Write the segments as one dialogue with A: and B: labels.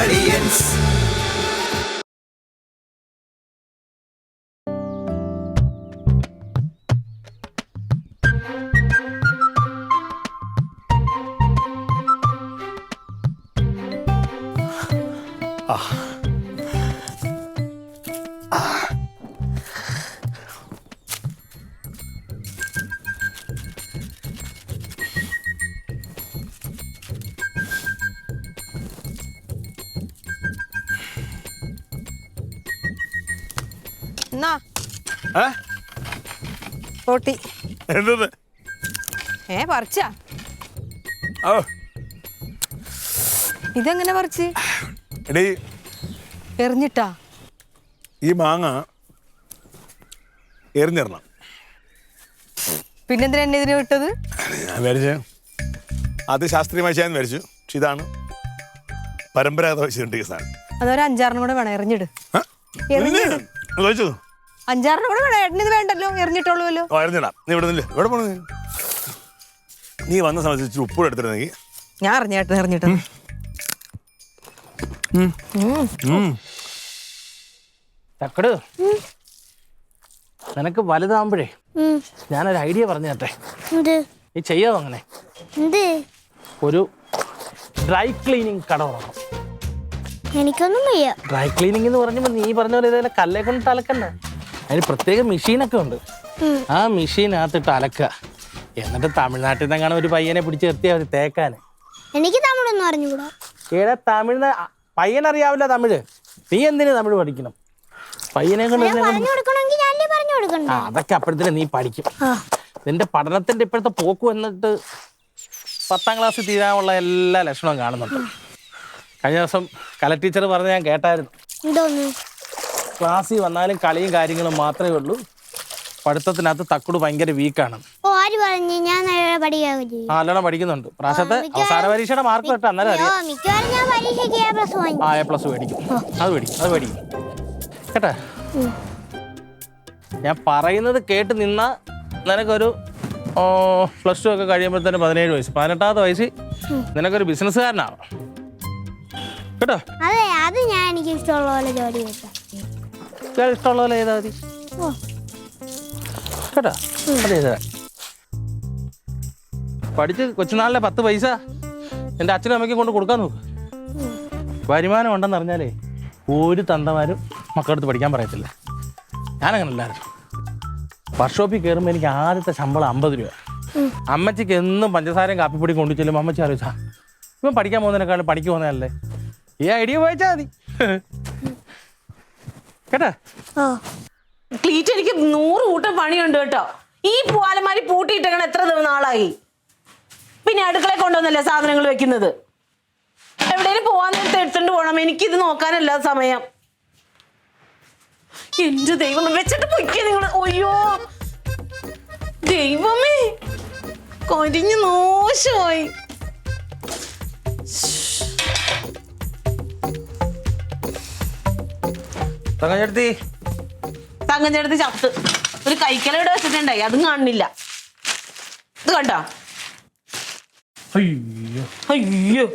A: Audience.
B: റോട്ടി പറിച്ച ഇതെങ്ങനെ പറിച്ച് എറിഞ്ഞിട്ടാ?
C: ഈ മാങ്ങ എറിഞ്ഞിടണം.
B: പിന്നെന്തിനാ എന്നെ ഇതിന് വിട്ടത്?
C: ഞാൻ വരച്ചു അത് ശാസ്ത്രീയമായി ചെയ്യാൻ വരച്ചു. പക്ഷെ ഇതാണ് പരമ്പരാഗത വെച്ചിട്ടുണ്ട് സാധനം.
B: അതൊരു 5-6 കൂടെ വേണം. എറിഞ്ഞിട്.
C: ചോദിച്ചു
B: 5-6 കൂടെ വേണം. ഏട്ടനിത് വേണ്ടല്ലോ, എറിഞ്ഞിട്ടുള്ളൂല്ലോ.
C: എറിഞ്ഞിടാം. നീ ഇവിടെ നിന്നില്ല. എവിടെ പോണു? നീ വന്ന സമയത്ത് ഇച്ചിരി ഉപ്പൂടെ എടുത്തിരുന്നെങ്കിൽ.
B: ഞാൻ അറിഞ്ഞേട്ടൻ എറിഞ്ഞിട്ട്
D: ചക്കട് നിനക്ക് വലുതാകുമ്പോഴേ ഞാനൊരു ഐഡിയ പറഞ്ഞു തരട്ടെ. നീ ചെയ്യാമോ? അങ്ങനെ ഒരു ഡ്രൈ ക്ലീനിങ് കട തുടങ്ങണം.
E: എനിക്കൊന്നും വയ്യ.
D: ഡ്രൈ ക്ലീനിങ് എന്ന് പറഞ്ഞപ്പോൾ നീ പറഞ്ഞ പോലെ ഇതേപോലെ കല്ലേ കൊണ്ട് അലക്കണ്ട. അതിന് പ്രത്യേക മെഷീനൊക്കെ ഉണ്ട്. ആ മെഷീനകത്തിട്ട് അലക്കുക. എന്നിട്ട് തമിഴ്നാട്ടിൽ നിന്നെങ്ങാണ് ഒരു പയ്യനെ പിടിച്ച് നിർത്തിയാൽ മതി തേക്കാൻ.
E: എനിക്ക് തമിഴൊന്നും അറിഞ്ഞുകൂടാ.
D: ഏടാ തമിഴ് പയ്യനറിയാവില്ല തമിഴ്. നീ എന്തിനു തമിഴ് പഠിക്കണം? പയ്യനെ കൊണ്ട് അതൊക്കെ അപ്പോഴത്തേന് നീ പഠിക്കും. നിന്റെ പഠനത്തിന്റെ ഇപ്പോഴത്തെ പോക്ക് വന്നിട്ട് 10ാം ക്ലാസ്സിൽ തീരാനുള്ള എല്ലാ ലക്ഷണവും കാണുന്നുണ്ട്. കഴിഞ്ഞ ദിവസം കല ടീച്ചർ പറഞ്ഞ് ഞാൻ കേട്ടായിരുന്നു. ക്ലാസ്സിൽ വന്നാലും കളിയും കാര്യങ്ങളും മാത്രമേ ഉള്ളൂ. പഠിത്തത്തിനകത്ത് തക്കുട് ഭയങ്കര വീക്കാണ്. നല്ലോണം പഠിക്കുന്നുണ്ട്. പ്രാവശ്യത്തെ അവസാന പരീക്ഷയുടെ മാർക്ക് കിട്ടും. അന്നേരം അറിയാം. A+ മേടിക്കും. അത് മേടിക്കും കേട്ടാ. ഞാൻ പറയുന്നത് കേട്ട് നിന്നാ നിനക്കൊരു +2 ഒക്കെ കഴിയുമ്പോഴത്തേന് 17 വയസ്സ് 18ാമത്തെ വയസ്സ് നിനക്കൊരു ബിസിനസ്സുകാരനാവാം കേട്ടോ. ഇഷ്ടമുള്ള പോലെ ചെയ്താൽ മതി കേട്ടോ. അതെ പഠിച്ച് കൊച്ചുനാളിലെ 10 പൈസ എൻ്റെ അച്ഛനും അമ്മയ്ക്കും കൊണ്ട് കൊടുക്കാൻ നോക്ക്. വരുമാനം ഉണ്ടെന്ന് അറിഞ്ഞാലേ ഒരു തന്തമാരും മക്കളടുത്ത് പഠിക്കാൻ പറയത്തില്ല. ഞാനങ്ങനെ അല്ലായിരുന്നു. വർക്ക്ഷോപ്പിൽ കയറുമ്പോൾ എനിക്ക് ആദ്യത്തെ ശമ്പളം 50 രൂപ. അമ്മച്ചിക്ക് എന്നും പഞ്ചസാരയും കാപ്പിപ്പൊടി കൊണ്ടു ചെല്ലുമ്പോൾ അമ്മച്ചി അറിയിച്ചാ ഇവൻ പഠിക്കാൻ പോകുന്നതിനേക്കാളും പഠിക്ക് പോകുന്നതല്ലേ. ഈ ഐഡിയ ഉപയോഗിച്ചാൽ മതി കേട്ടാ.
F: ക്ലീറ്റ് എനിക്ക് 100 കൂട്ടം പണിയുണ്ട് കേട്ടോ. ഈ പൂവാലന്മാരി പൂട്ടിയിട്ടേക്കണ എത്ര നാളായി. പിന്നെ അടുക്കളയിൽ കൊണ്ടുവന്നല്ലേ സാധനങ്ങൾ വെക്കുന്നത്. എവിടെയും പോവാൻ നേരത്തെ എടുത്തോണ്ട് പോകണം. എനിക്കിത് നോക്കാനല്ല സമയം. എന്റെ ദൈവം വെച്ചിട്ട് പൊയ്ക്കേ നിങ്ങൾ. ഒയ്യോ ദൈവമേ, കരിഞ്ഞു മോശമായി. തങ്കഞ്ചേട്ടത്തി ചത്ത് ഒരു കൈക്കലയുടെ വെച്ചിട്ടുണ്ടായി. അതും കാണുന്നില്ല. ഇത് കണ്ടോ? അയ്യോ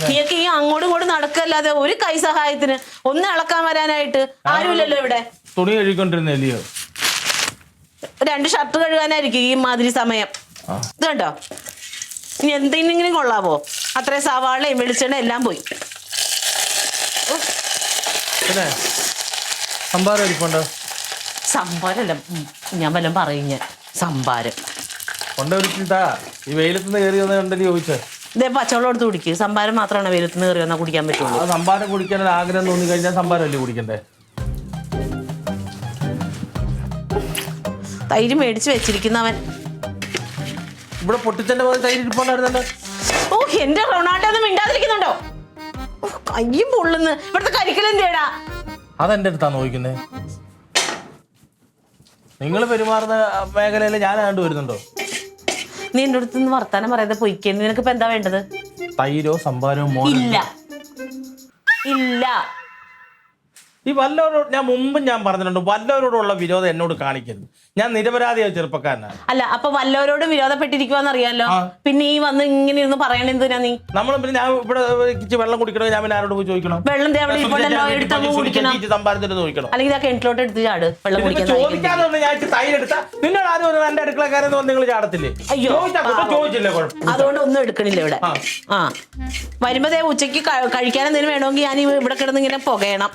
F: നീയൊക്കെ ഈ അങ്ങോട്ടും ഇങ്ങോട്ടും നടക്കല്ലാതെ ഒരു കൈ സഹായത്തിന് ഒന്ന് ഇളക്കാൻ വരാനായിട്ട് ആരുമില്ലല്ലോ ഇവിടെ.
D: തുണി കഴുകിക്കൊണ്ടിരുന്നല്ലയോ?
F: 2 ഷർട്ട് കഴുകാനായിരിക്കും ഈ മാതിരി സമയം. ഇത് കണ്ടോ? ഇനി എന്തെങ്കിലും കൊള്ളാവോ? അത്രയും സവാളയും വെളിച്ചെണ്ണ എല്ലാം പോയി. സംഭാരല്ല, ഞാൻ വല്ലതും പറയും. ഞാൻ സംഭാരം
D: ഈ വെയിലത്തുനിന്ന് കയറി വന്നിട്ടുണ്ടെങ്കിൽ ചോദിച്ചേ.
F: ഇതേ പച്ചവെള്ളം എടുത്ത് കുടിക്കുക. സംഭാരം മാത്രമാണ് വെയിലത്തുനിന്ന് കയറി വന്നാൽ കുടിക്കാൻ പറ്റുള്ളൂ.
D: സംഭാരം കുടിക്കാൻ ആഗ്രഹം തോന്നി കഴിഞ്ഞാൽ സംഭാരമല്ലേ കുടിക്കണ്ടേ?
F: തൈര് മേടിച്ച് വെച്ചിരിക്കുന്നവൻ
D: ഇവിടെ പൊട്ടിച്ചെന്റെ പോലെ തൈര് ഇരിപ്പുണ്ടായിരുന്നല്ലോ.
F: ഓ എന്റെ റൊണാൾഡോ ഒന്നും മിണ്ടാതിരിക്കുന്നുണ്ടോ? കയ്യും പൊള്ളുന്ന്. ഇവിടുത്തെ കരിക്കലെന്തേടാ?
D: അതെന്റെ അടുത്താ നോക്കുന്നേ. നിങ്ങൾ പെരുമാറുന്ന മേഖലയിൽ ഞാൻ കണ്ടുവരുന്നുണ്ടോ?
F: നീ എന്റെ അടുത്ത് നിന്ന് വർത്താനം പറയാതെ പൊയ്ക്കേ. നിനക്കിപ്പോ എന്താ വേണ്ടത്?
D: തൈരോ സംഭാരോ?
F: ഇല്ല ഇല്ല.
D: ഈ വല്ലവരോട് ഞാൻ മുമ്പും ഞാൻ പറഞ്ഞിട്ടുണ്ട്, വല്ലവരോടുള്ള വിരോധം എന്നോട് കാണിക്കരുത്. ഞാൻ നിരപരാധിയായ ചെറുപ്പക്കാരനാണ്.
F: അല്ല അപ്പൊ വല്ലവരോടും വിരോധപ്പെട്ടിരിക്കുവാന്ന് അറിയാലോ, പിന്നെ ഈ വന്ന് ഇങ്ങനെ ഇരുന്ന് പറയണ എന്തിനാ നീ?
D: നമ്മൾ പിന്നെ ഞാൻ ഇവിടെ ഇച്ചിരി വെള്ളം കുടിക്കണമെങ്കിൽ ഞാൻ പിന്നെ ആരോട് പോയി ചോദിക്കണം?
F: വെള്ളം അവിടെ ഇരിപ്പുണ്ടല്ലോ, എടുത്തങ്ങ് കുടിക്കണം.
D: സമ്പാദിച്ചിട്ട് ചോദിക്കണം.
F: അല്ലെങ്കിൽ ആ കിണറ്റിലോട്ട് എടുത്ത് ചാട് വെള്ളം കുടിക്കാൻ.
D: ചോദിക്കാതെ ഞാൻ തൈര് എടുത്താ നിന്നോട് ആരും ഒരു എന്റെ അടുക്കളക്കാരെന്ന് പറഞ്ഞ് നിങ്ങൾ ചാടത്തില്ലേ?
F: അയ്യോ
D: ചോദിച്ചില്ലേ കുഴപ്പം?
F: അതുകൊണ്ട് ഒന്നും എടുക്കണില്ല ഇവിടെ. ആ വരുമ്പോ ഉച്ചക്ക് കഴിക്കാൻ എന്തെങ്കിലും വേണമെങ്കിൽ ഞാൻ ഇവിടെ കിടന്ന് ഇങ്ങനെ പുകയണം.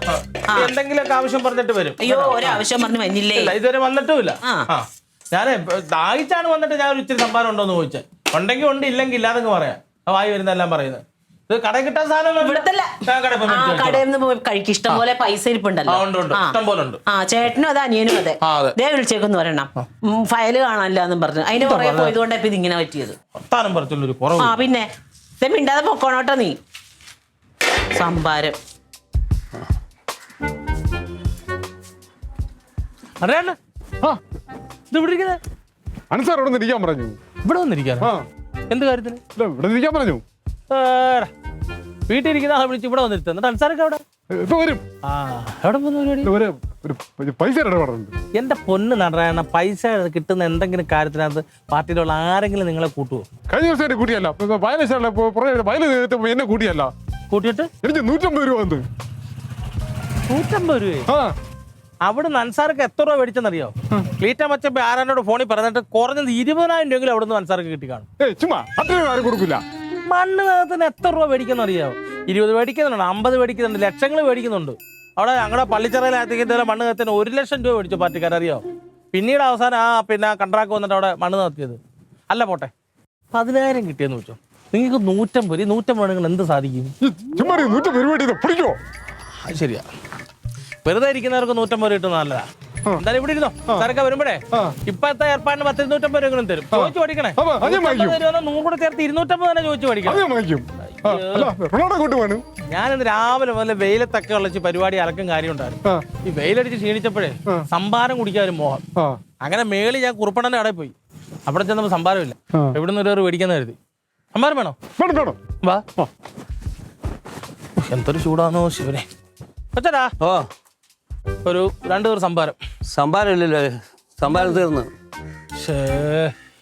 D: എന്തെങ്കിലുമൊക്കെ ആവശ്യം പറഞ്ഞിട്ട് വരും.
F: അയ്യോ ഒരാവശ്യം പറഞ്ഞു വന്നില്ലേ?
D: ഇതുവരെ വന്നിട്ടുമില്ല. ഞാനേ ദാഹിച്ചാണ് വന്നിട്ട് ഞാൻ ഒരു ഇച്ചിരി സംഭാരം ഉണ്ടോന്ന് ചോദിച്ചത്. ഉണ്ടെങ്കിൽ ഉണ്ട്, ഇല്ലെങ്കിൽ ഇല്ലാതെങ്കിൽ പറയാം. വായി വരുന്നെല്ലാം പറയുന്നത്. ഇത് കടയിൽ കിട്ടാൻ സാധനം
F: ഇവിടത്തല്ല, കടയിൽ നിന്ന് പോയി കഴിക്കും. ഇഷ്ടം പോലെ പൈസ ഇരിപ്പുണ്ടല്ലോ.
D: ഇഷ്ടം പോലെ ഉണ്ട്.
F: ആ ചേട്ടനും അതെ അനിയനും അതെ. ദേ വിളിച്ചേക്കെന്ന് പറയണം, ഫയല് കാണാനില്ല എന്നും പറഞ്ഞു. അതിന്റെ പുറകെ പോയതുകൊണ്ടാ ഇപ്പൊ ഇതിങ്ങനെ പറ്റിയത്.
D: വർത്താനം പറച്ചുള്ളൊരു കുറവ്.
F: ആ പിന്നെ മിണ്ടാതെ പൊക്കോണോട്ടോ നീ. സംഭാരം
D: അറിയാണ്ട് ഇത് ഇവിടെ ഇരിക്കുന്നത്.
A: അൻസാർ ഇവിടെ ഇരിക്കാൻ പറഞ്ഞു.
D: ഇവിടെ വന്നിരിക്കാനോ? എന്ത് കാര്യത്തിന്?
A: ഇവിടെ ഇരിക്കാൻ പറഞ്ഞു.
D: വീട്ടിൽ ഇരിക്കുന്ന ആളെ വിളിച്ച് ഇവിടെ വന്നിരുത്ത. എന്നിട്ട് അൻസാറൊക്കെ അവിടെ
A: ഇപ്പൊ വരും.
D: എവിടെ പോകുന്ന പരിപാടി?
A: പൈസ ഇടപാടുണ്ട്.
D: എന്റെ പൊന്ന് നടരായണ, പൈസ കിട്ടുന്ന എന്തെങ്കിലും കാര്യത്തിനകത്ത് പാർട്ടിയിലുള്ള ആരെങ്കിലും നിങ്ങളെ കൂട്ടുവോ?
A: കഴിഞ്ഞ ദിവസം കൂട്ടിയല്ല, വയല് എന്നെ കൂട്ടിയല്ല.
D: കൂട്ടിയിട്ട്
A: എനിക്ക് 150 രൂപ വന്ന്.
D: 150 രൂപ? അവിടെ അൻസാർക്ക് എത്ര രൂപ മേടിച്ചെന്നറിയോ? ക്ലീറ്റ മച്ചപ്പോ ആരാനോട് ഫോണിൽ പറഞ്ഞിട്ട് കുറഞ്ഞത് 20,000 രൂപയെങ്കിലും അവിടെ നിന്ന് അൻസാർക്ക് കിട്ടി കാണും.
A: ചുമ്മാ അത്ര രൂപ ആരും കൊടുക്കില്ല.
D: മണ്ണിനകത്തിന് എത്ര രൂപ മേടിക്കുന്ന അറിയാവോ? 20 മേടിക്കുന്നുണ്ട്, 50 മേടിക്കുന്നുണ്ട്, ലക്ഷങ്ങൾ മേടിക്കുന്നുണ്ട്. അവിടെ ഞങ്ങളുടെ പള്ളിച്ചറയിലകത്തേക്ക് ഇതുപോലെ മണ്ണ് കത്തിന് 1 ലക്ഷം രൂപ മേടിച്ചു പാർട്ടിക്കാരറിയോ? പിന്നീട് അവസാനം പിന്നെ കൺട്രാക്ട് വന്നിട്ട് അവിടെ മണ്ണ് നിർത്തിയത്. അല്ല പോട്ടെ, 10,000 കിട്ടിയെന്ന് വെച്ചോ. നിങ്ങൾക്ക് 150 നിങ്ങൾ എന്ത് സാധിക്കും?
A: പിടിക്കോ?
D: അത് ശരിയാ, വെറുതെ ഇരിക്കുന്നവർക്ക് 150 കിട്ടുന്ന നല്ലതാ. എന്തായാലും ഇവിടെ ഇരുന്നോ, സാറൊക്കെ വരുമ്പോഴേ ഇപ്പഴത്തെ ഏർപ്പാടിന് 10-250 രൂപ തരും. ചോദിച്ചു പഠിക്കണേ. 100 കൂടെ ചേർത്ത് 250 തന്നെ ചോദിച്ചു പഠിക്കണം. ഞാനിന്ന് രാവിലെ മുതൽ വെയിലത്തൊക്കെ ഉള്ള പരിപാടി അലക്കും കാര്യം ഉണ്ടായിരുന്നു. ഈ വെയിലടിച്ച് ക്ഷീണിച്ചപ്പോഴേ സംഭാരം കുടിക്കാൻ ഒരു മോഹം. അങ്ങനെ മേളിൽ ഞാൻ കുറുപ്പണന്റെ കടയിൽ പോയി. അവിടെ ചെന്നപ്പോ സംഭാരമില്ല. എവിടുന്ന് ഒരു മേടിക്കാൻ കരുതി. സംഭാരം വേണോ? വാ. എന്തൊരു ചൂടാന്നോ ശിവനെ. കൊച്ചടാ ഒരു 2 പേർ സംഭാരം.
G: സംഭാരം ഇല്ലല്ലോ, സംഭാരം തീർന്നു.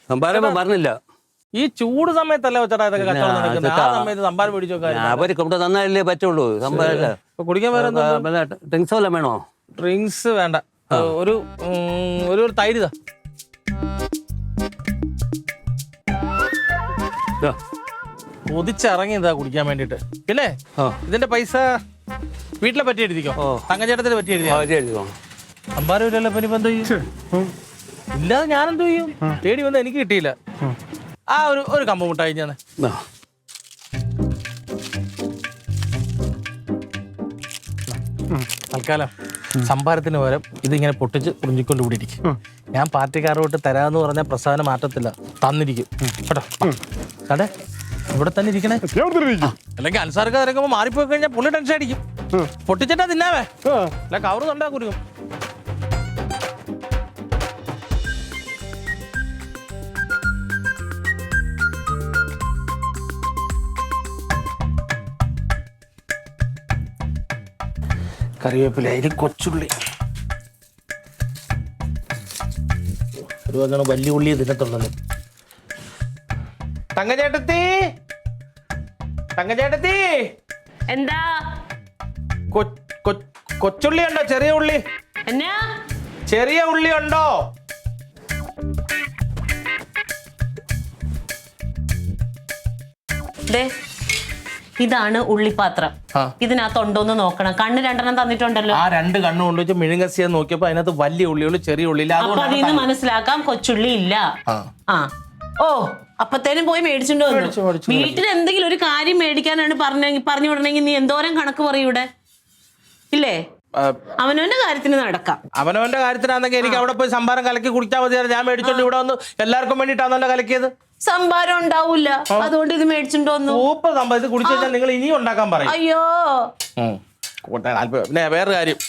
G: സംഭാരം പറഞ്ഞില്ല.
D: ഈ ചൂട് സമയത്തല്ലേ ചേട്ടാ ഇതൊക്കെ കച്ചവടം നടക്കുന്നത്. ആ സമയത്ത് സംഭാരം മേടിച്ചു
G: അവര് കൊണ്ട് തന്നാലല്ലേ പറ്റുള്ളൂ. സംഭാരല്ല
D: കുടിക്കാൻ വേറെ
G: ഡ്രിങ്ക്സ് വല്ലതും വേണോ?
D: ഡ്രിങ്ക്സ് വേണ്ട, ഒരു തൈര് ഇതാ. കൊതിച്ചിറങ്ങിയതാ കുടിക്കാൻ വേണ്ടിട്ട്. പിന്നെ ഇതിന്റെ പൈസ വീട്ടിലെ പറ്റി എഴുതിക്കോ, തങ്കച്ചേട്ടത്തിന് പറ്റി എഴുതിയോ. സംഭാരം ഇല്ലല്ലോ, പിന്നെ ഇപ്പൊ എന്ത് ചെയ്യും? ഇല്ലാതെ ഞാനെന്ത് ചെയ്യും? തേടി വന്ന് എനിക്ക് കിട്ടിയില്ല. ആ ഒരു കമ്പ മുട്ടായി ഞാൻ തൽക്കാലം സംഭാരത്തിന് പകരം ഇതിങ്ങനെ പൊട്ടിച്ച് കുറിഞ്ഞിക്കൊണ്ട് കൂടി ഇരിക്കും. ഞാൻ പാർട്ടിക്കാരോട്ട് തരാന്ന് പറഞ്ഞ പ്രസാദന മാറ്റത്തില്ല, തന്നിരിക്കും കേട്ടോ. അതെ ഇവിടെ തന്നെ ഇരിക്കണേ. അല്ലെങ്കിൽ അൻസാർക്ക് ഇറങ്ങുമ്പോ മാറിപ്പോയി കഴിഞ്ഞാൽ പുള്ളി ടെൻഷൻ അടിക്കും. പൊട്ടിച്ചിട്ടാ തിന്നാവേ, അല്ല കവറ് തൊണ്ടാ കുരുങ്ങും. കറിവേപ്പില, അതിൽ കൊച്ചുള്ളി, ഒരു അങ്ങനെ വലിയ ഉള്ളി ഇതിനകത്തുള്ളത്. തങ്കച്ചേട്ടത്തി, തങ്കച്ചേട്ടത്തി,
F: എന്താ
D: കൊച്ചുള്ളി ഉണ്ടോ? ചെറിയ ഉള്ളി,
F: എന്നാ
D: ചെറിയ ഉള്ളി ഉണ്ടോ?
F: ഇതാണ് ഉള്ളിപ്പാത്രം. ഇതിനകത്ത് ഉണ്ടോന്ന് നോക്കണം. കണ്ണ് 2 തന്നിട്ടുണ്ടല്ലോ.
D: ആ 2 കണ്ണ് കൊണ്ടുവച്ച് മിഴുങ്ങസിയ നോക്കിയപ്പോ അതിനകത്ത് വലിയ ഉള്ളിയുള്ളൂ, ചെറിയ ഉള്ളി.
F: അതിന് മനസ്സിലാക്കാം കൊച്ചുള്ളി ഇല്ല. ആ ഓ അപ്പത്തേനും പോയി മേടിച്ചിട്ടുണ്ടോ? വീട്ടിൽ എന്തെങ്കിലും ഒരു കാര്യം മേടിക്കാനാണ് പറഞ്ഞു വിടണമെങ്കിൽ നീ എന്തോരം കണക്ക് പറയും ഇവിടെ ഇല്ലേ? അവനവന്റെ കാര്യത്തിന് നടക്കാം.
D: അവനവന്റെ കാര്യത്തിനാണെങ്കിൽ എനിക്ക് അവിടെ പോയി സംഭാരം കലക്കി കുടിച്ചാൽ മതിയായിരുന്നു. ഞാൻ മേടിച്ചോണ്ട് ഇവിടെ വന്ന് എല്ലാവർക്കും വേണ്ടിയിട്ടാണല്ലോ കലക്കിയത്.
F: സംഭാരം ഉണ്ടാവൂല, അതുകൊണ്ട് ഇത് മേടിച്ചിട്ടുണ്ടോന്നു.
D: സൂപ്പർ സംഭവം. ഇത് കുടിച്ചു കഴിഞ്ഞാൽ നിങ്ങൾ ഇനിയും ഉണ്ടാക്കാൻ പറയും.
F: അയ്യോ
D: പിന്നെ വേറെ കാര്യം,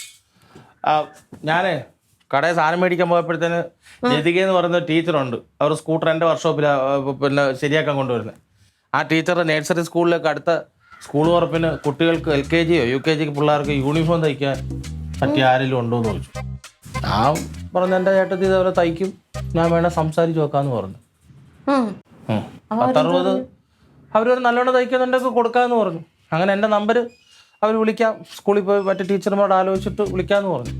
D: ഞാനേ കടയിൽ സാധനം മേടിക്കാൻ പോയപ്പോഴത്തേന് ലതിക എന്ന് പറയുന്ന ടീച്ചറുണ്ട്. അവർ സ്കൂട്ടർ എൻ്റെ വർക്ക്ഷോപ്പിൽ പിന്നെ ശരിയാക്കാൻ കൊണ്ടുവരുന്നത്. ആ ടീച്ചറുടെ നഴ്സറി സ്കൂളിലേക്ക് അടുത്ത സ്കൂൾ തുറപ്പിന് കുട്ടികൾക്ക് LKG യോ UKG പിള്ളേർക്ക് യൂണിഫോം തയ്ക്കാൻ പറ്റിയ ആരെങ്കിലും ഉണ്ടോ എന്ന് ചോദിച്ചു. ഞാൻ പറഞ്ഞു എൻ്റെ ചേട്ടത്തി ഇതേപോലെ തയ്ക്കും, ഞാൻ വേണേൽ സംസാരിച്ച് നോക്കാമെന്ന് പറഞ്ഞു. 10-60 അവരൊരു നല്ലോണം തയ്ക്കുന്നുണ്ടൊക്കെ കൊടുക്കാമെന്ന് പറഞ്ഞു. അങ്ങനെ എൻ്റെ നമ്പർ അവർ വിളിക്കാം, സ്കൂളിൽ പോയി മറ്റേ ടീച്ചർമാരോട് ആലോചിച്ചിട്ട് വിളിക്കാമെന്ന് പറഞ്ഞു.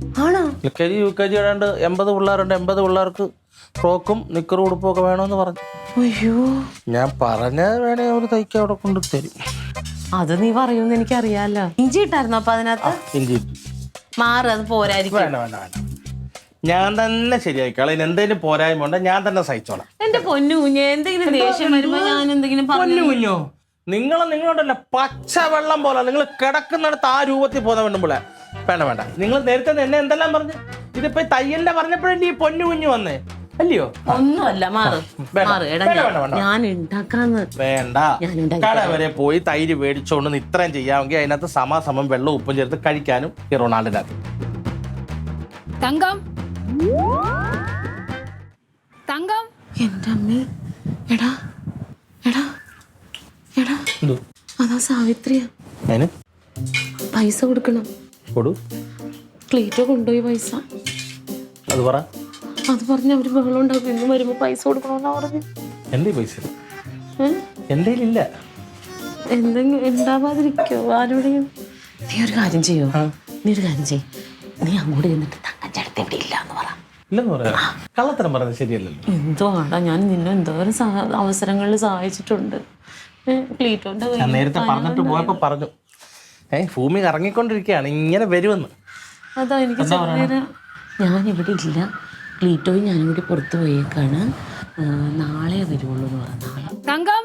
D: LKG UKG ഏതാണ്ട് 80 പിള്ളേരുണ്ട്. 80 പിള്ളേർക്ക് ഫ്രോക്കും നിക്കറും ഉടുപ്പും ഒക്കെ വേണമെന്ന് പറഞ്ഞു.
F: അയ്യോ,
D: ഞാൻ പറഞ്ഞ വേണേ അവർ തയ്ക്കാൻ അവിടെ കൊണ്ട് തരും.
F: അത് നീ പറയുമെന്ന് എനിക്കറിയാലോ. ഇഞ്ചി ഇട്ടായിരുന്നോ അപ്പൊ അതിനകത്ത്?
D: ഇഞ്ചി
F: മാറ്, അത് പോരായിരിക്കും.
D: വേണ്ട വേണ്ട വേണ്ട, ഞാൻ തന്നെ ശരിയായിക്കോളാം. ഇനി എന്തെങ്കിലും പോരായ്മ ഉണ്ട് ഞാൻ തന്നെ സഹിച്ചോളാം.
F: എന്റെ പൊന്നു കുഞ്ഞെ, എന്തെങ്കിലും ദേഷ്യം വരുമ്പോ ഞാൻ എന്തെങ്കിലും
D: പൊന്നു കുഞ്ഞോ, നിങ്ങളുണ്ടല്ലോ പച്ച വെള്ളം പോലെ, നിങ്ങൾ കിടക്കുന്നിടത്ത് ആ രൂപത്തിൽ പോകുന്ന പെണ്ണുമ്പിളെ. വേണ്ട വേണ്ട, നിങ്ങൾ നേരത്തെ എന്നെ എന്തെല്ലാം പറഞ്ഞു. ഇതിപ്പോ തയ്യലിന്റെ പറഞ്ഞപ്പോഴല്ലേ ഈ പൊന്നു കുഞ്ഞു വന്നേ, അല്ലയോ?
F: ഒന്നുമല്ല, മാറ് മാറ്. എടാ ഞാൻ ഉണ്ടാക്കാന്ന്.
D: വേണ്ട, കട വരെ പോയി തൈര് മേടിച്ചോണ്ട് ഇത്രയും ചെയ്യാമെങ്കിൽ അതിനകത്ത് സമാസമം വെള്ളം ഉപ്പും ചേർത്ത് കഴിക്കാനും ഈ റൊണാൾഡിനകത്ത്.
H: തങ്കം തങ്കം,
F: എന്റെ അമ്മേ, എടാ എടാ എടാ, അതാ സാവിത്രിയാ.
D: അതിന്
F: പൈസ കൊടുക്കണം.
D: കൊടു,
F: ക്ലീറ്റോ കൊണ്ടുപോയി പൈസ.
D: അത് പറ.
F: അത് പറഞ്ഞ് അവര് ബഹളം ഉണ്ടാക്കും. ഇന്ന് വരുമ്പോ പൈസ കൊടുക്കണമെന്നാ പറഞ്ഞു.
D: എന്റെ പൈസ എന്റെ ഇല്ല.
F: എന്തെങ്കിലും ഉണ്ടാവാതിരിക്കോ ആരോടെയും? നീ ഒരു കാര്യം ചെയ്യോ, നീ ഒരു കാര്യം ചെയ്, നീ അങ്ങോട്ട് ചെന്നിട്ട് തങ്കച്ചേട്ടത്തി ഇവിടെ ഇല്ല എന്ന് പറ.
D: ഇല്ലെന്ന് പറയാ, കള്ളത്തരം പറഞ്ഞത് ശരിയല്ലല്ലോ.
F: എന്തോ ആടാ, ഞാൻ നിന്നെ എന്തോരം അവസരങ്ങളിൽ സഹായിച്ചിട്ടുണ്ട്. ക്ലീറ്റോന്റെ
D: ഞാൻ നേരത്തെ പറഞ്ഞിട്ട് പോയപ്പോ പറഞ്ഞു, ഭൂമി കറങ്ങിക്കൊണ്ടിരിക്കുകയാണ്, ഇങ്ങനെ വരുമെന്ന്.
F: അതാ എനിക്ക് ഞാൻ ഇവിടെ ഇല്ല, ക്ലീറ്റോയും ഞാനും കൂടി പുറത്ത് പോയേക്കാണ്, നാളെ വരുള്ളൂ എന്ന് പറഞ്ഞ. നാളെ
H: തങ്കം,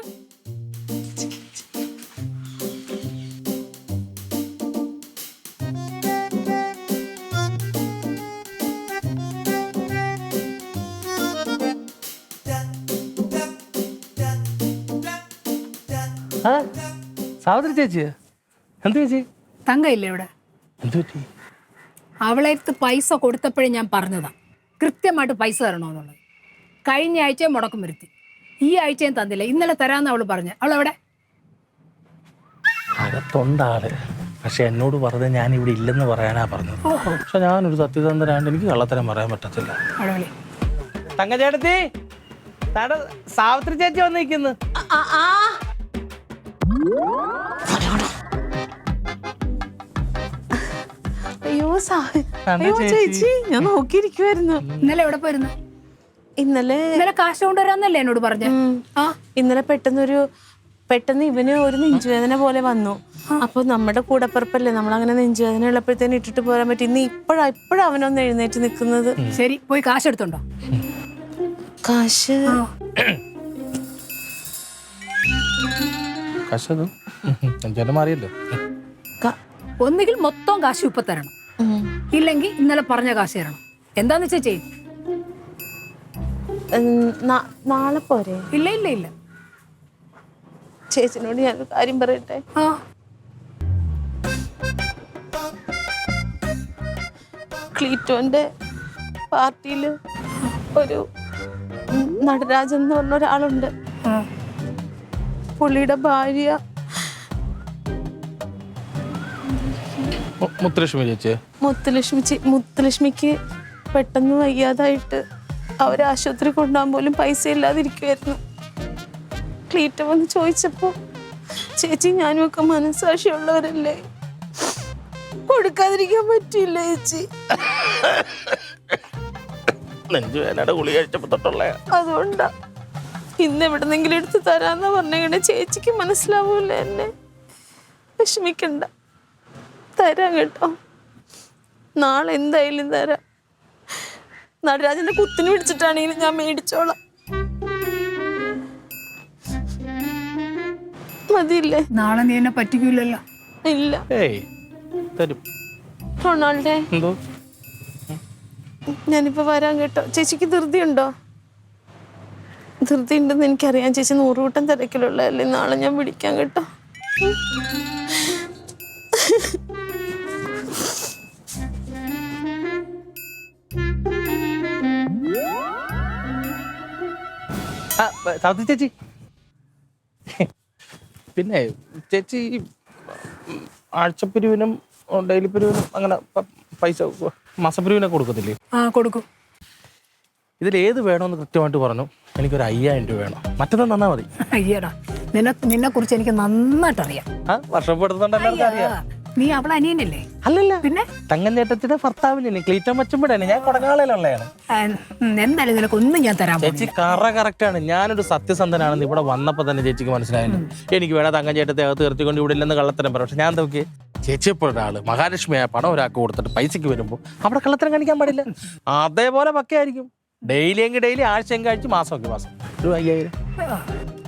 D: സാവിത്രി ചേച്ചി, എന്ത് ചേച്ചി?
H: തങ്കം ഇല്ലേ ഇവിടെ?
D: എന്ത് പറ്റി?
H: അവളെ അടുത്ത് പൈസ കൊടുത്തപ്പോഴേ ഞാൻ പറഞ്ഞതാ കൃത്യമായിട്ട് പൈസ തരണമെന്നുള്ളത്. കഴിഞ്ഞ ആഴ്ചയും മുടക്കം വരുത്തി, ഈ ആഴ്ചയും തന്നില്ല. ഇന്നലെ തരാമെന്ന് അവള് പറഞ്ഞു. അവളെവിടെ?
D: അകത്തുണ്ടാള്, പക്ഷെ എന്നോട് പറഞ്ഞത് ഞാൻ ഇവിടെ ഇല്ലെന്ന് പറയാനാ പറഞ്ഞത്. പക്ഷെ ഞാനൊരു സത്യസന്ധനാണ്ട് എനിക്ക് കള്ളത്തരം പറയാൻ പറ്റത്തില്ല.
H: അടവളി
D: തങ്കച്ചേട്ടത്തി, സാവിത്രി ചേച്ചി വന്നിരിക്കുന്നു.
F: അയ്യോ അയ്യോ ചേച്ചി, ഞാൻ നോക്കിയിരിക്കുവായിരുന്നു.
H: ഇന്നലെ എവിടെ പോയിരുന്നു?
F: ഇന്നലെ
H: കാശ് കൊണ്ടുവരാന്നല്ലേ എന്നോട് പറഞ്ഞ?
F: ഇന്നലെ പെട്ടെന്ന് ഇവന് ഒരു നെഞ്ചുവേദന പോലെ വന്നു. അപ്പൊ നമ്മുടെ കൂടപ്പുറപ്പല്ലേ, നമ്മളങ്ങനെ നെഞ്ചുവേദന ഉള്ളപ്പോഴത്തേന് ഇട്ടിട്ട് പോരാൻ പറ്റി. ഇന്ന് ഇപ്പോഴാ അവനൊന്ന് എഴുന്നേറ്റ് നിൽക്കുന്നത്.
H: ശരി, പോയി കാശ് എടുത്തോണ്ടോ?
F: കാശ്
D: മാറിയല്ലോ.
H: ഒന്നുകിൽ മൊത്തം കാശ് ഇപ്പൊ തരണം, ഇല്ലെങ്കിൽ ഇന്നലെ പറഞ്ഞ കാശ് തരണം. എന്താന്ന് വെച്ചാ ചെയ്യും.
F: നാളെ പോരെ?
H: ഇല്ല ഇല്ല ഇല്ല,
F: ചേച്ചിനോട് ഞാനൊരു കാര്യം പറയട്ടെ. ക്ലീറ്റോന്റെ പാർട്ടിയില് ഒരു നടരാജൻ എന്ന് പറഞ്ഞ ഒരാളുണ്ട്. പുള്ളിയുടെ ഭാര്യ മുത്തുലക്ഷ്മിക്ക് പെട്ടെന്ന് വയ്യാതായിട്ട് അവരെ ആശുപത്രി കൊണ്ടുപോകാൻ പോലും പൈസ ഇല്ലാതിരിക്കുമായിരുന്നു. ക്ലീറ്റ വന്ന് ചോദിച്ചപ്പോ, ചേച്ചി ഞാനും ഒക്കെ മനസ്സാക്ഷിയുള്ളവരല്ലേ, കൊടുക്കാതിരിക്കാൻ പറ്റില്ല ചേച്ചി. അതുകൊണ്ടാ ഇന്ന് എവിടെന്നെങ്കിലും എടുത്ത് തരാന്ന് പറഞ്ഞ. ചേച്ചിക്ക് മനസ്സിലാവൂല എന്നെ, വിഷമിക്കണ്ട, തരാം കേട്ടോ. നാളെ എന്തായാലും തരാം. നടരാജന്റെ കുത്തിന് പിടിച്ചിട്ടാണെങ്കിലും ഞാൻ മേടിച്ചോളാം. മതിയില്ലേ?
H: നാളെ നീ എന്നെ പറ്റിക്കൂലല്ലോ.
F: ഇല്ല. റൊണാൾഡേ, ഞാനിപ്പോ വരാൻ കേട്ടോ. ചേച്ചിക്ക് ധൃതി ഉണ്ടോ? ധൃതി ഉണ്ടെന്ന് എനിക്കറിയാം. ചേച്ചി 100 കൂട്ടം തിരക്കിലുള്ളതല്ലേ. നാളെ ഞാൻ വിളിക്കാം കേട്ടോ.
D: സാവിത്രി ചേച്ചി, പിന്നെ ചേച്ചി ആഴ്ചപ്പിരിവിനും ഡെയിലി പിരിവിനും അങ്ങനെ പൈസ മാസപ്പിരിവിനെ കൊടുക്കത്തില്ലേ?
H: ആ കൊടുക്കും.
D: ഇതിലേത് വേണമെന്ന് കൃത്യമായിട്ട് പറഞ്ഞു. എനിക്കൊരു 5000 രൂപ വേണം. മറ്റൊന്നും തന്നാൽ മതി.
H: അയ്യടാ, നിന്നെ കുറിച്ച് എനിക്ക് നന്നായിട്ട് അറിയാം.
D: ആ വർഷപ്പെടുത്തുന്നുണ്ട് എല്ലാവർക്കും അറിയാം.
H: നീ അവളെ അനിയനല്ലേ?
D: അല്ലല്ല,
H: പിന്നെ
D: തങ്ങൻ ചേട്ടത്തിന്റെ ഭർത്താവിനെ ക്ലീറ്റം വച്ചുമ്പോഴാണ്. ഞാൻ കൊടകാളയിലുള്ളതാണ്.
H: എന്തായാലും നിനക്കൊന്നും ഞാൻ തരാൻ
D: ചേച്ചി കറക്റ്റ് ആണ്. ഞാനൊരു സത്യസന്ധനാണെന്ന് ഇവിടെ വന്നപ്പോ തന്നെ ചേച്ചിക്ക് മനസ്സിലായില്ല. എനിക്ക് വേണം തങ്ങൻ ചേട്ടത്തെ അകത്ത് നിർത്തിക്കൊണ്ട് ഇവിടെ ഇല്ലെന്ന് കള്ളത്തരം പറയും. പക്ഷെ ഞാൻ നോക്കി ചേച്ചി ഇപ്പോൾ ഒരാള് മഹാലക്ഷ്മിയായ പണം ഒരാൾക്ക് കൊടുത്തിട്ട് പൈസക്ക് വരുമ്പോൾ അവിടെ കള്ളത്തരം കാണിക്കാൻ പാടില്ല. അതേപോലെ പക്കയായിരിക്കും. ഡെയിലി എങ്കിൽ ഡെയിലി, ആഴ്ചയെങ്കിൽ ആഴ്ച, മാസമെങ്കിൽ മാസം. ഒരു 5000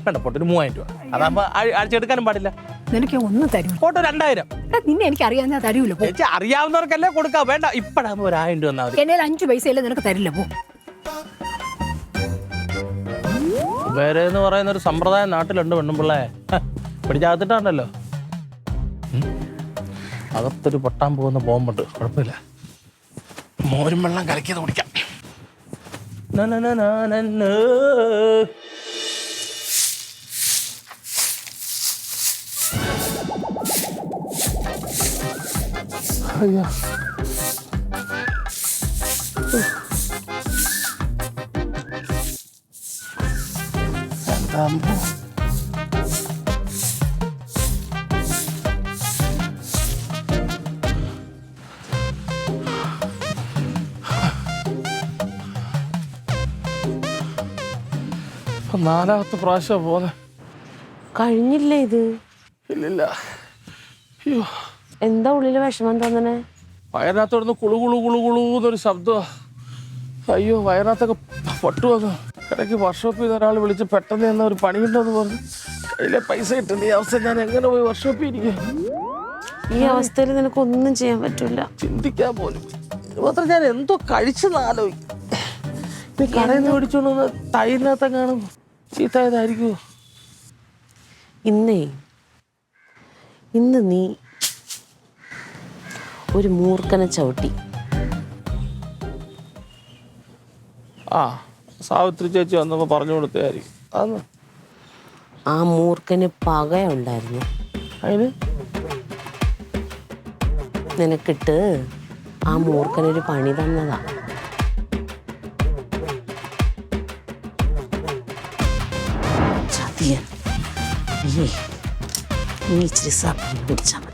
D: വേണ്ട, പോട്ടെ ഒരു 3000 രൂപ. അതാകുമ്പോ ആഴ്ച എടുക്കാനും പാടില്ല.
H: നിനക്ക് ഒന്നും തരും.
D: പോട്ടെ 2000.
H: നിന്നെ എനിക്ക് അറിയാൻ ഞാൻ തരൂല.
D: ചേച്ചി അറിയാവുന്നവർക്കല്ലേ കൊടുക്കാം. വേണ്ട, ഇപ്പഴാകുമ്പോ ഒരു 1000 രൂപ തന്നാൽ മതി.
H: എന്നെ 5 പൈസയല്ലേ നിനക്ക് തരില്ല. പോ.
D: വേറെ എന്ന് പറയുന്ന ഒരു സമ്പ്രദായം നാട്ടിലുണ്ട് പെണ്ണുമ്പിള്ളേ. പിടിച്ചകത്തിട്ടാണല്ലോ. അകത്തൊരു പൊട്ടാൻ പോകുന്ന ബോംബുണ്ട്. കുഴപ്പമില്ല, മോരും വെള്ളം കലക്കിയത് കുടിക്കാം. അയ്യോ, എന്താ നാലാമത്തെ പ്രാവശ്യം പോന്നെ.
F: കഴിഞ്ഞില്ലേ ഇത്?
D: ഇല്ലില്ല. അയ്യോ,
F: എന്താ ഉള്ളില് വിഷമം തോന്നണേ?
D: വയറിനകത്തോടുന്ന് കുളു കുളു കുളു കുളൂന്നൊരു ശബ്ദം. അയ്യോ, വയറിനകത്തൊക്കെ പൊട്ടു വന്നു. ഇടയ്ക്ക് വർക്ക്ഷോപ്പിൽ നിന്ന് ഒരാൾ വിളിച്ച് പെട്ടെന്ന് എന്നാ ഒരു പണിയുണ്ടെന്ന് പറഞ്ഞു. കയ്യിലെ പൈസ കിട്ടുന്ന ഈ അവസ്ഥ ഞാൻ എങ്ങനെ പോയി വർക്ക്ഷോപ്പിൽ ഇരിക്കും?
F: ഈ അവസ്ഥയിൽ നിനക്കൊന്നും ചെയ്യാൻ പറ്റൂല.
D: ചിന്തിക്കാൻ പോലും. മാത്രം ഞാൻ എന്തോ കഴിച്ചെന്ന് ആലോചിക്കും. ഈ കടയിൽ നിന്ന് മേടിച്ചോണ്ട് തൈരിനകത്ത് കാണും ചീത്തായതായിരിക്കുമോ?
F: ഇന്ന് നീ ഒരു മൂർഖനെ ചവിട്ടി.
D: ആ, സാവിത്രി ചേച്ചി വന്നപ്പോ പറഞ്ഞു കൊടുത്തായിരിക്കും. അന്ന്
F: ആ മൂർഖന് പകയുണ്ടായിരുന്നു.
D: അതിന്
F: നിനക്കിട്ട് ആ മൂർഖനൊരു പണി തന്നതാ. ചതിയൻ. നീ ഇച്ചിരി സമയം പിടിച്ചാൽ മതി.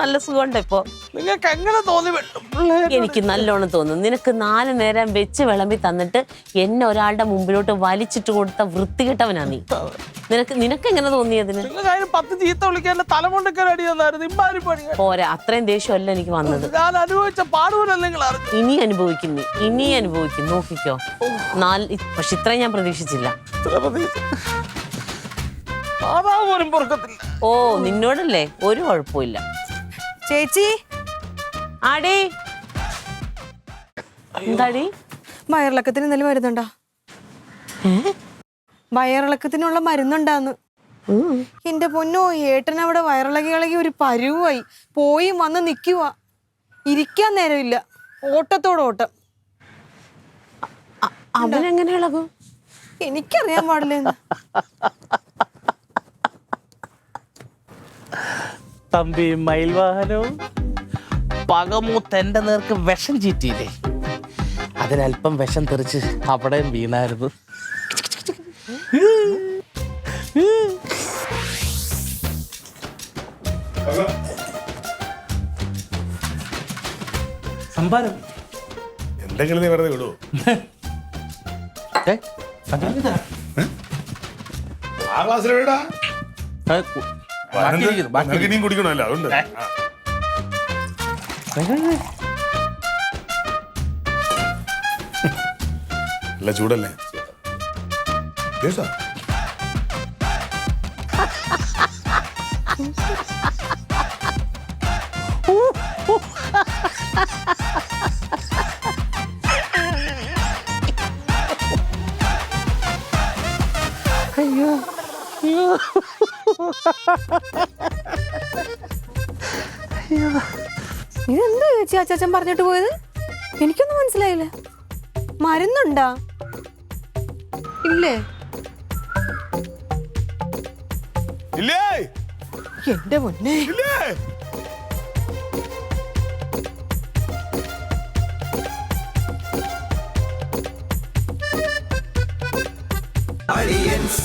F: നല്ല സുഖമുണ്ട് ഇപ്പൊ.
D: നിങ്ങൾക്ക് എങ്ങനെ തോന്നി?
F: എനിക്ക് നല്ലോണം തോന്നുന്നു. നിനക്ക് 4 നേരം വെച്ച് വിളമ്പി തന്നിട്ട് എന്നെ ഒരാളുടെ മുമ്പിലോട്ട് വലിച്ചിട്ട് കൊടുത്ത വൃത്തികെട്ടവനാ നീ. നിനക്ക് എങ്ങനെ തോന്നിയതിന്?
D: 10 ചീത്ത വിളിക്കാൻ തലമുണ്ടൊക്കെ അടി തന്നായിരുന്നു. ഇമ്മാരി പണി
F: പോരാ, അത്രയും ദേഷ്യമല്ല എനിക്ക് വന്നത്.
D: ഞാൻ അനുഭവിച്ച പാടുപോലല്ലേ നിങ്ങൾ അറിഞ്ഞു.
F: ഇനി അനുഭവിക്കും. നോക്കിക്കോ. പക്ഷെ ഇത്രയും ഞാൻ പ്രതീക്ഷിച്ചില്ല.
D: പോലും പൊറുക്കത്തില്ല.
F: ഓ, നിന്നോടല്ലേ ഒരു കുഴപ്പമില്ല.
B: ചേച്ചി,
F: ആടി എന്താടി?
B: വയറിളക്കത്തിന് എന്തെങ്കിലും മരുന്നുണ്ടോ? വയറിളക്കത്തിനുള്ള മരുന്നുണ്ടാന്ന്. എന്റെ പൊന്നോ, ഏട്ടൻ അവിടെ വയറിളകി ഒരു പരുവായി. പോയി വന്ന് നിൽക്കുക. ഇരിക്കാൻ നേരമില്ല. ഓട്ടത്തോടോട്ടം.
F: അവനെങ്ങനെ ഇളകും?
B: എനിക്കറിയാൻ പാടില്ലെന്ന്.
D: തമ്പി മയിൽവാഹനവും പകമൂത്ത് എന്റെ നേർക്ക് വിഷം ചീറ്റിയില്ലേ, അതിനല്പം വിഷം തെറിച്ച് അവിടെയും വീണായിരുന്നു. സംഭാരം
C: എന്തെങ്കിലും നീ വെറുതെ വിടുവോ? ആ ക്ലാസ്സിൽ വിടാ. ഇനിയും കുടിക്കണമല്ലോ, അതുകൊണ്ട്. അല്ല, ചൂടല്ലേ?
D: അയ്യോ,
B: ഇതെന്താ ചേച്ചി അച്ചാച്ചൻ പറഞ്ഞിട്ട് പോയത്? എനിക്കൊന്നും മനസ്സിലായില്ല. മരുന്നുണ്ടാ? ഇല്ലേ?
C: ഇല്ലേ?
B: എന്റെ പൊന്നെ.
C: ഇല്ലേ?
I: Aliens